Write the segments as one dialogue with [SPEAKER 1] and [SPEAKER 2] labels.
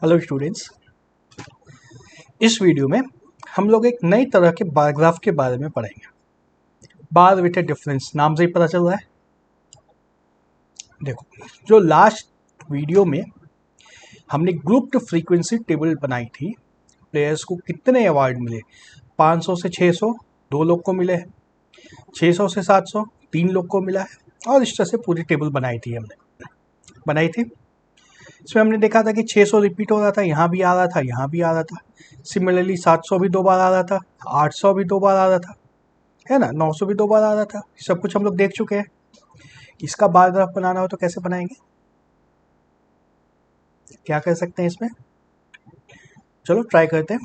[SPEAKER 1] Hello students, इस video में हम लोग एक नई तरह के बार ग्राफ के बारे में पढ़ेंगे। बार विथ ए डिफरेंस नाम से ही पता चल रहा है। देखो, जो लास्ट वीडियो में हमने ग्रुप्ड फ्रीक्वेंसी टेबल बनाई थी, प्लेयर्स को कितने अवार्ड मिले, 500 से 600 दो लोग को मिले हैं, 600 से 700 तीन लोग को मिला है, और इस तरह से पूरी टेबल बनाई थी। इसमें हमने देखा था कि 600 रिपीट हो रहा था, यहाँ भी आ रहा था, यहाँ भी आ रहा था। सिमिलरली 700 भी दो बार आ रहा था, 800 भी दो बार आ रहा था, है ना, 900 भी दो बार आ रहा था। सब कुछ हम लोग देख चुके हैं। इसका बार ग्राफ बनाना हो तो कैसे बनाएंगे, क्या कर सकते हैं इसमें, चलो ट्राई करते हैं।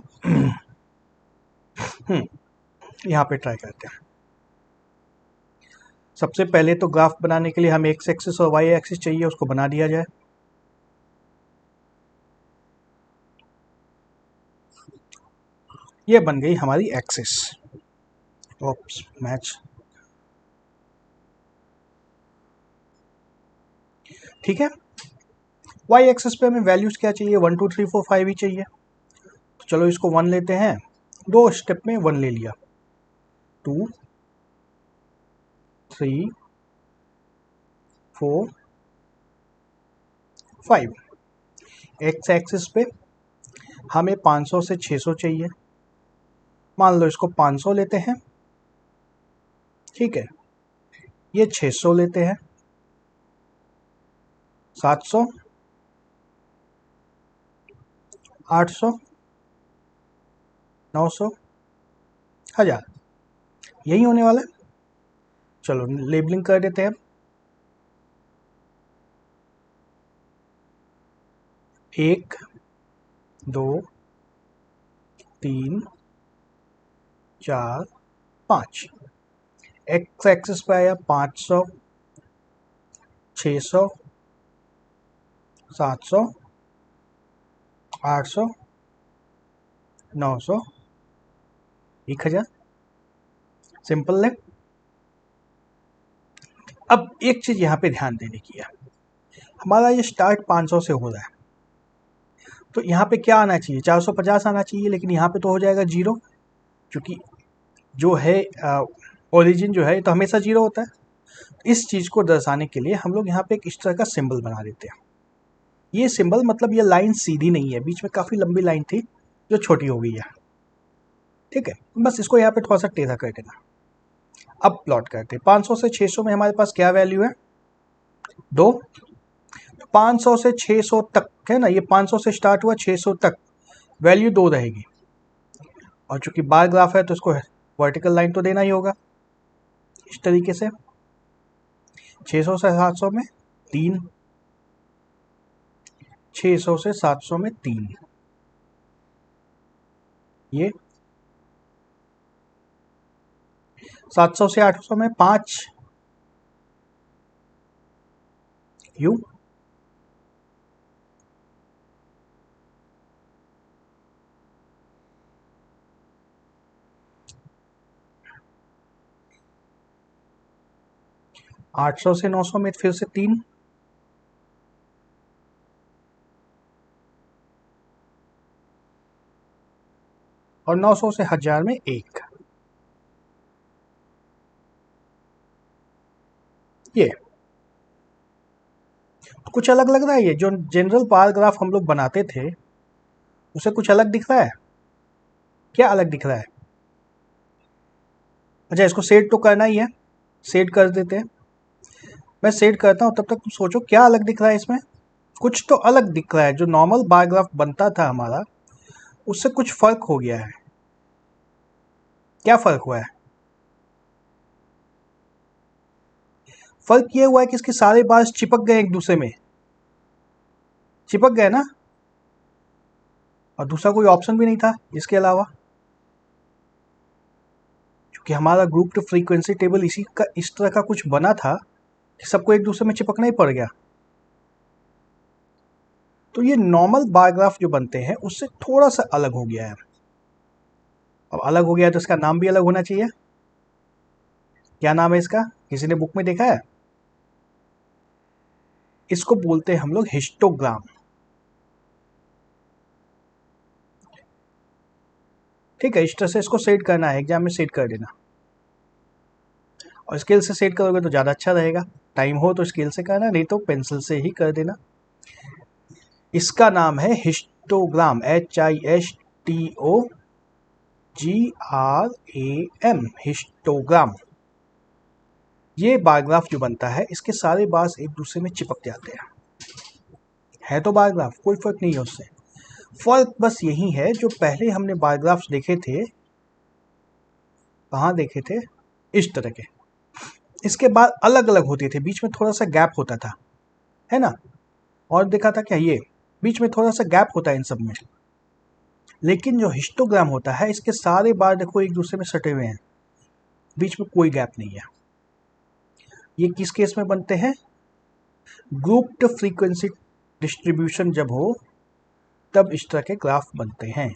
[SPEAKER 1] यहाँ पे ट्राई करते हैं। सबसे पहले तो ग्राफ बनाने के लिए हमें एक्स एक्सिस और वाई एक्सिस चाहिए, उसको बना दिया जाए। ये बन गई हमारी एक्सिस। ओप्स, मैच, ठीक है। वाई एक्सिस पे हमें वैल्यूज क्या चाहिए, 1 2 3 4 5 ही चाहिए। तो चलो इसको 1 लेते हैं, दो स्टेप में 1 ले लिया, 2 3 4 5। एक्स एक्सिस पे हमें 500 से 600 चाहिए, मान लो इसको 500 लेते हैं, ठीक है। ये 600 लेते हैं, 700, 800, 900, 1000, यही होने वाला है। चलो लेबलिंग कर देते हैं। 1 2 3 4 5। एक्स एक्सिस पे आया 500, 600, 700, 800, 900, 1000। सिंपल है। अब एक चीज यहाँ पे ध्यान देने की है, हमारा ये स्टार्ट 500 से हो रहा है, तो यहाँ पे क्या आना चाहिए, 450 आना चाहिए, लेकिन यहाँ पे तो हो जाएगा जीरो, क्योंकि जो है ओरिजिन जो है तो हमेशा जीरो होता है। इस चीज को दर्शाने के लिए हम लोग यहाँ पे एक इस तरह का सिंबल बना देते हैं। ये सिंबल मतलब ये लाइन सीधी नहीं है, बीच में काफी लंबी लाइन थी जो छोटी हो गई है, ठीक है। बस इसको यहाँ पे थोड़ा सा टेढ़ा कर देना। अब प्लॉट करते हैं, 500 से 600 में हमारे पास क्या वैल्यू है, 2। 500 से 600 तक है ना, ये 500 से स्टार्ट हुआ, 600 तक वैल्यू 2 रहेगी, और चूंकि बार ग्राफ है तो इसको वर्टिकल लाइन तो देना ही होगा। इस तरीके से 600 से 700 में 3, 600 से 700 में 3, ये 700 से 800 में 5, यू 800 से 900 में फिर से 3, और 900 से 1000 में 1। ये कुछ अलग लग रहा है, ये जो जनरल बार ग्राफ हम लोग बनाते थे उसे कुछ अलग दिख रहा है, क्या अलग दिख रहा है। अच्छा, इसको सेट तो करना ही है, सेट कर देते हैं। मैं सेट करता हूँ, तब तक तुम सोचो क्या अलग दिख रहा है इसमें। कुछ तो अलग दिख रहा है, जो नॉर्मल बार ग्राफ बनता था हमारा उससे कुछ फर्क हो गया है। क्या फर्क हुआ है, फर्क ये हुआ है कि इसके सारे बार्स चिपक गए एक दूसरे में, चिपक गए ना, और दूसरा कोई ऑप्शन भी नहीं था इसके अलावा, क्योंकि हमारा ग्रुप टू फ्रीक्वेंसी टेबल इसी का इस तरह का कुछ बना था कि सबको एक दूसरे में चिपकना ही पड़ गया। तो ये नॉर्मल बार ग्राफ जो बनते हैं उससे थोड़ा सा अलग हो गया है। अब अलग हो गया है तो इसका नाम भी अलग होना चाहिए। क्या नाम है इसका, किसी ने बुक में देखा है, इसको बोलते हैं हम लोग हिस्टोग्राम। ठीक है, इस तरह से इसको सेट करना है, एग्जाम में सेट कर देना, और स्केल से सेट करोगे तो ज़्यादा अच्छा रहेगा। टाइम हो तो स्केल से करना, नहीं तो पेंसिल से ही कर देना। इसका नाम है हिस्टोग्राम, HISTOGRAM, हिस्टोग्राम। ये बार ग्राफ जो बनता है, इसके सारे बार्स एक दूसरे में चिपक जाते हैं, है तो बार ग्राफ, कोई फर्क नहीं है उससे। फर्क बस यही है, जो पहले हमने बार ग्राफ्स देखे थे, कहाँ देखे थे, इस तरह के, इसके बाद अलग अलग होते थे, बीच में थोड़ा सा गैप होता था, है ना, और देखा था क्या, ये बीच में थोड़ा सा गैप होता है इन सब में। लेकिन जो हिस्टोग्राम होता है, इसके सारे बार देखो एक दूसरे में सटे हुए हैं, बीच में कोई गैप नहीं है। ये किस केस में बनते हैं, ग्रुप्ड फ्रीक्वेंसी डिस्ट्रीब्यूशन जब हो तब इस तरह के ग्राफ बनते हैं।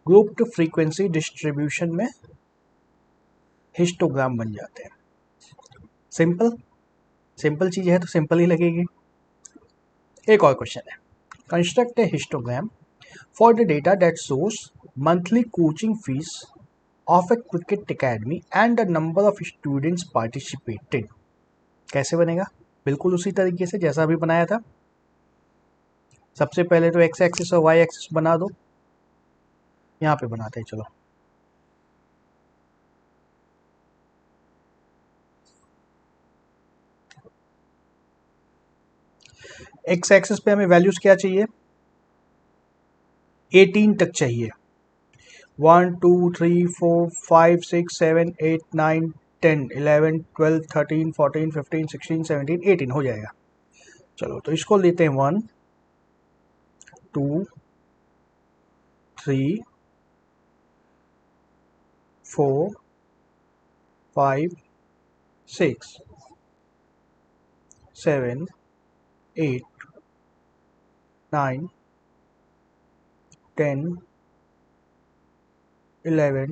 [SPEAKER 1] ग्रुप्ड फ्रीक्वेंसी डिस्ट्रीब्यूशन में हिस्टोग्राम बन जाते हैं। सिंपल, सिंपल चीज है तो सिंपल ही लगेगी। एक और क्वेश्चन है, construct A histogram for the data that shows monthly coaching fees of A cricket academy and the number of students participated. कैसे बनेगा, बिल्कुल उसी तरीके से जैसा अभी बनाया था। सबसे पहले तो एक्स एक्सिस और वाई एक्सिस बना दो, यहाँ पे बनाते हैं, चलो। एक्स एक्सिस पे हमें वैल्यूज क्या चाहिए, 18 तक चाहिए। 1 2 3 4 5 6 7 8 9 10 11 12 13 14 15 16 17 18 हो जाएगा। चलो तो इसको लेते हैं 1 2 3 4 5 6 7 8 9 10 11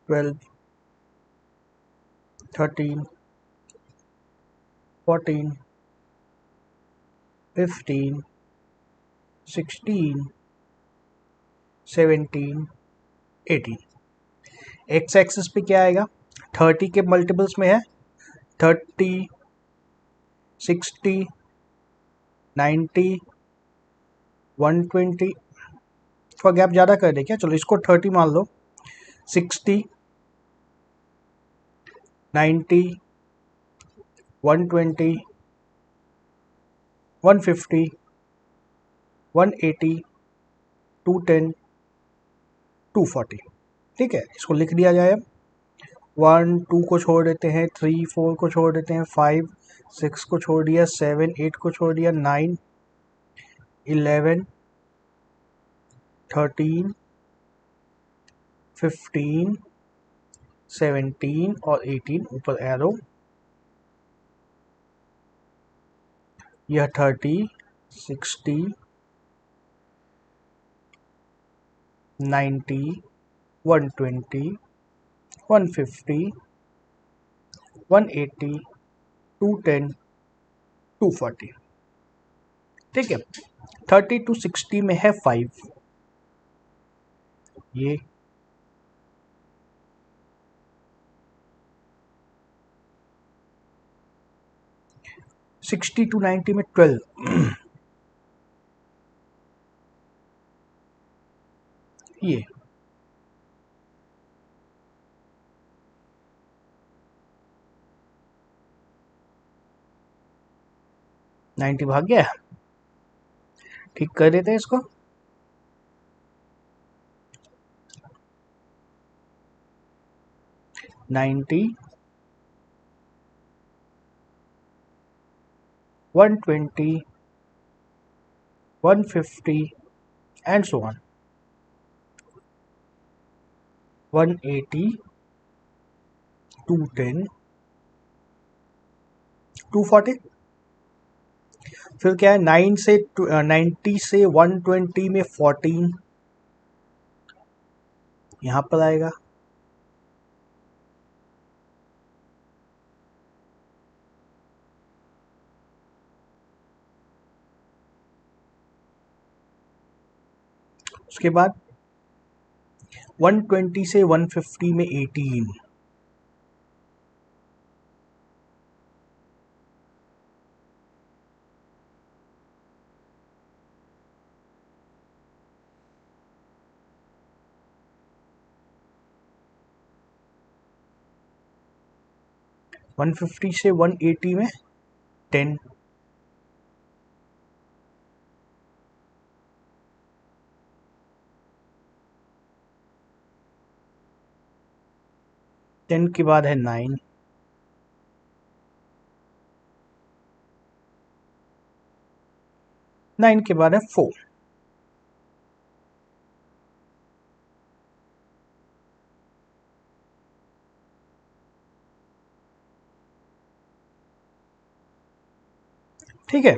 [SPEAKER 1] 12 13 14 15 16 17 18। एक्स एक्सिस पे क्या आएगा, 30 के मल्टीपल्स में है, 30 60 90 120, थोड़ा गैप ज़्यादा कर दे क्या, चलो इसको 30 मान लो, 60 90 120 150 180 210 240। ठीक है, इसको लिख दिया जाए। 1 2 को छोड़ देते हैं, 3 4 को छोड़ देते हैं, 5 6 को छोड़ दिया, 7 8 को छोड़ दिया, 9 11 13 15 17 और 18, ऊपर एरो, यह 30 60 90 120 150 180 210 240। ठीक है, 30 to 60 में है 5, ये 60 to 90 में 12, ये 90 भाग गया, ठीक कर देते हैं इसको। Ninety 120 150 and so on, 180 210 240। फिर क्या है, 90 से 120 में 14 यहाँ पर आएगा, उसके बाद 120 से 150 में 18, 150 से 180 में 10, 10 के बाद है 9, 9 के बाद है 4, ठीक है।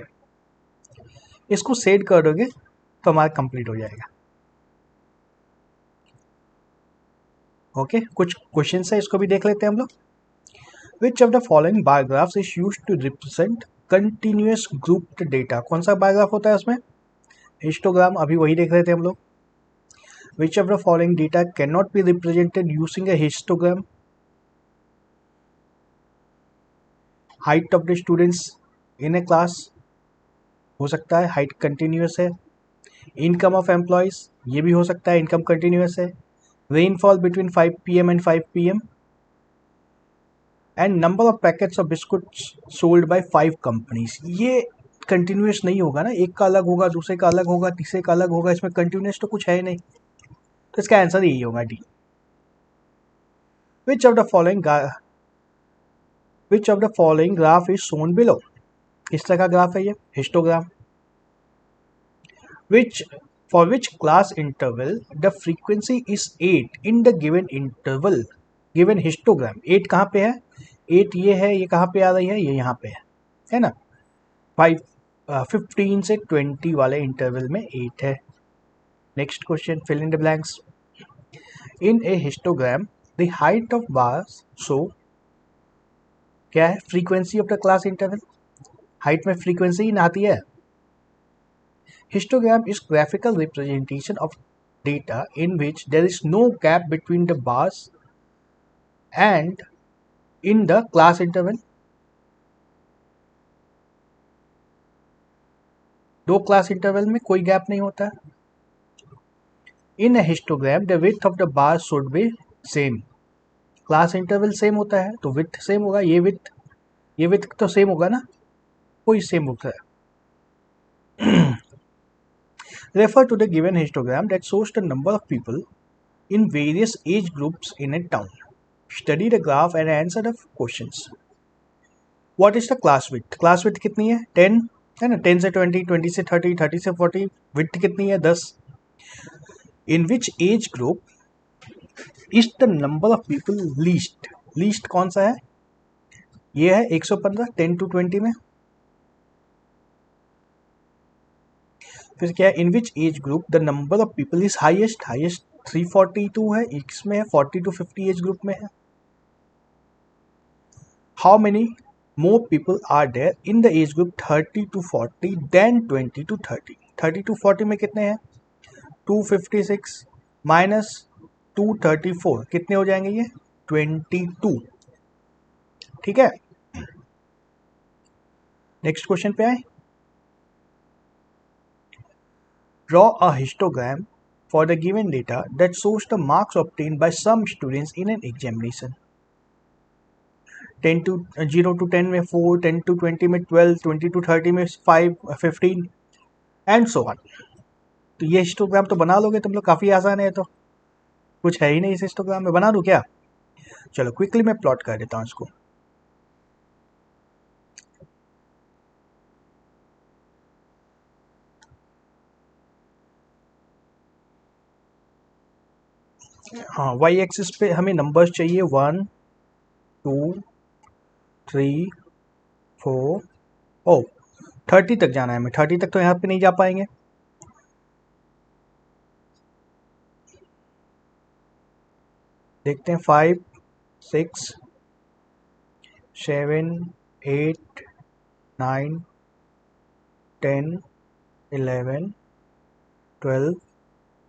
[SPEAKER 1] इसको सेट कर दोगे तो हमारा कंप्लीट हो जाएगा। ओके, कुछ क्वेश्चन है, इसको भी देख लेते हैं हम लोग। Which of the following bar graphs is use to represent continuous grouped data? कौन सा बार ग्राफ होता है उसमें? हिस्टोग्राम, अभी वही देख रहे थे हम लोग। Which of the following data can not be represented using a histogram? Height of the students in A class हो सकता है, हाइट कंटिन्यूअस है। इनकम ऑफ एम्प्लॉयज, ये भी हो सकता है, इनकम कंटिन्यूअस है। Rainfall between 5 PM and 5 PM, and number of packets of biscuits sold by 5 companies. ये कंटिन्यूअस नहीं होगा ना, एक का अलग होगा, दूसरे का अलग होगा, तीसरे का अलग होगा, इसमें कंटिन्यूअस तो कुछ है ही नहीं, तो इसका आंसर यही होगा D. Which of the following which of the following graph is shown below? किस तरह का ग्राफ है ये? Histogram. Which for which class interval the frequency is 8 in the given interval given histogram? 8 कहाँ पे है? 8 ये है, ये कहाँ पे आ रही है? ये यहाँ पे है ना। 15 से 20 वाले इंटरवल में 8 है। Next question, fill in the blanks. In a histogram the height of bars show, क्या है? Frequency of the class interval. Height में फ्रीक्वेंसी ही आती है। Histogram is graphical representation of data in which there is no gap between the bars and in the class interval. दो class interval में कोई gap नहीं होता है। In a histogram the width of the bar should be same. Class interval same होता है तो width same होगा। ये विड्थ तो सेम होगा ना, कोई सेम होता है। Refer to the given histogram that shows the number of people in various age groups in a town. Study the graph and answer the questions. What is the class width? Class width कितनी है? 10 है ना। 10 से 20, 20 से 30, 30 से 40। width कितनी है? 10। In which age group is the number of people least? Least कौन सा है? ये है 115, 10 to 20 में। फिर क्या है? In which age group the number of people is highest? Highest 342 है, इसमें है 40 to 50 एज ग्रुप में है। How many more people are there in the age group 30 to 40 than 20 to 30? 30 to 40 में कितने हैं? 256 माइनस 234 कितने हो जाएंगे? ये 22। ठीक है, नेक्स्ट क्वेश्चन पे आए। Draw a histogram for the given data that shows the marks obtain by some students in an examination. 10 to 0 to 10 में 4, 10 to 20 में 12, 20 to 30 में 5, 15 एंड सो ऑन। तो ये हिस्टोग्राम तो बना लोगे तुम लोग, काफ़ी आसान है। तो कुछ है ही नहीं इस हिस्टोग्राम में, बना दूँ क्या? चलो क्विकली मैं प्लॉट कर देता हूँ इसको। हाँ, वाई एक्सिस पे हमें नंबर्स चाहिए 1, 2, 3, 4, ओ 30 तक जाना है हमें। 30 तक तो यहाँ पे नहीं जा पाएंगे। देखते हैं 5, 6, 7, 8, 9, 10, 11, 12,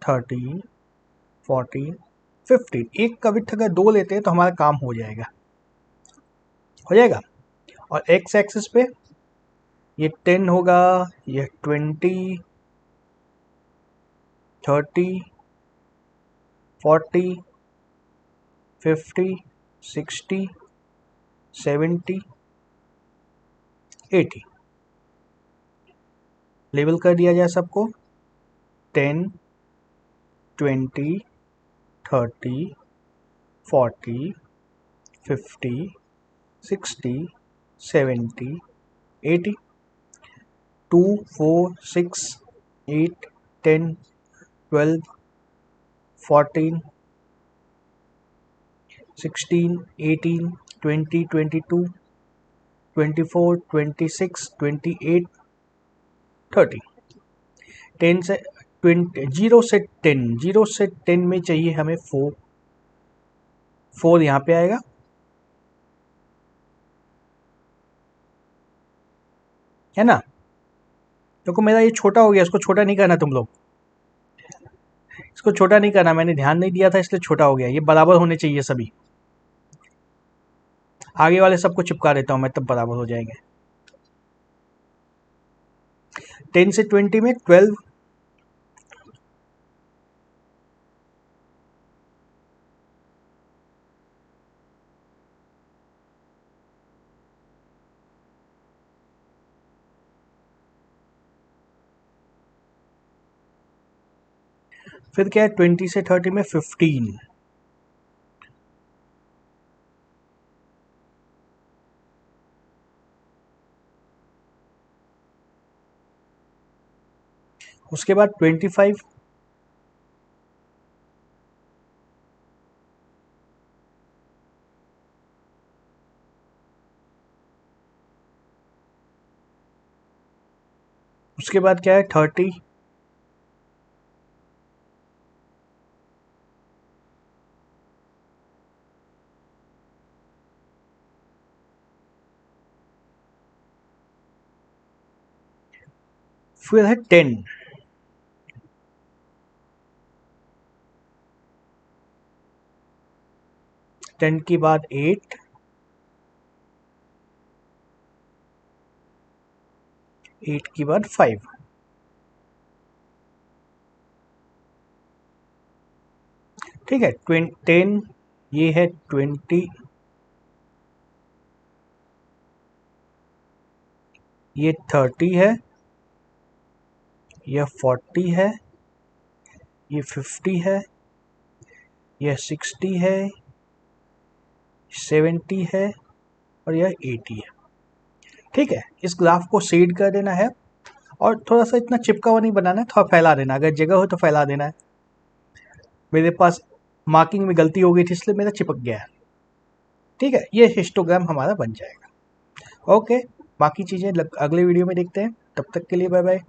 [SPEAKER 1] 13, 14, 15। एक का विड्थ अगर 2 लेते हैं तो हमारा काम हो जाएगा। और एक्स एक्सिस पे ये 10 होगा, ये 20, 30, 40, 50, 60, 70, 80। लेबल कर दिया जाए सबको 10, 20, 30, 40, 50, 60, 70, 80। 2, 4, 6, 8, 10, 12, 14, 16, 18, 20, 22, 24, 26, 28, 30। 10 से 20, 0 से 10, 0 से 10 में चाहिए हमें 4, 4 यहाँ पे आएगा, है ना। देखो मेरा ये छोटा हो गया, इसको छोटा नहीं करना तुम लोग, इसको छोटा नहीं करना, मैंने ध्यान नहीं दिया था इसलिए छोटा हो गया। ये बराबर होने चाहिए सभी, आगे वाले सबको चिपका देता हूँ मैं, तब बराबर हो जाएंगे। 10 से 20 में 12, फिर क्या है 20 से 30 में 15, उसके बाद 25, उसके बाद क्या है 30, फिर है 10, के बाद 8, 8 के बाद 5, ठीक है। 10, ये है 20, ये 30 है, यह 40 है, ये 50 है, यह 60 है, 70 है, और यह 80 है। ठीक है, इस ग्राफ को शेड कर देना है और थोड़ा सा इतना चिपका हुआ नहीं बनाना है, थोड़ा फैला देना, अगर जगह हो तो फैला देना है। मेरे पास मार्किंग में गलती हो गई थी इसलिए मेरा चिपक गया है। ठीक है, ये हिस्टोग्राम हमारा बन जाएगा। ओके, बाकी चीज़ें अगले वीडियो में देखते हैं, तब तक के लिए बाय बाय।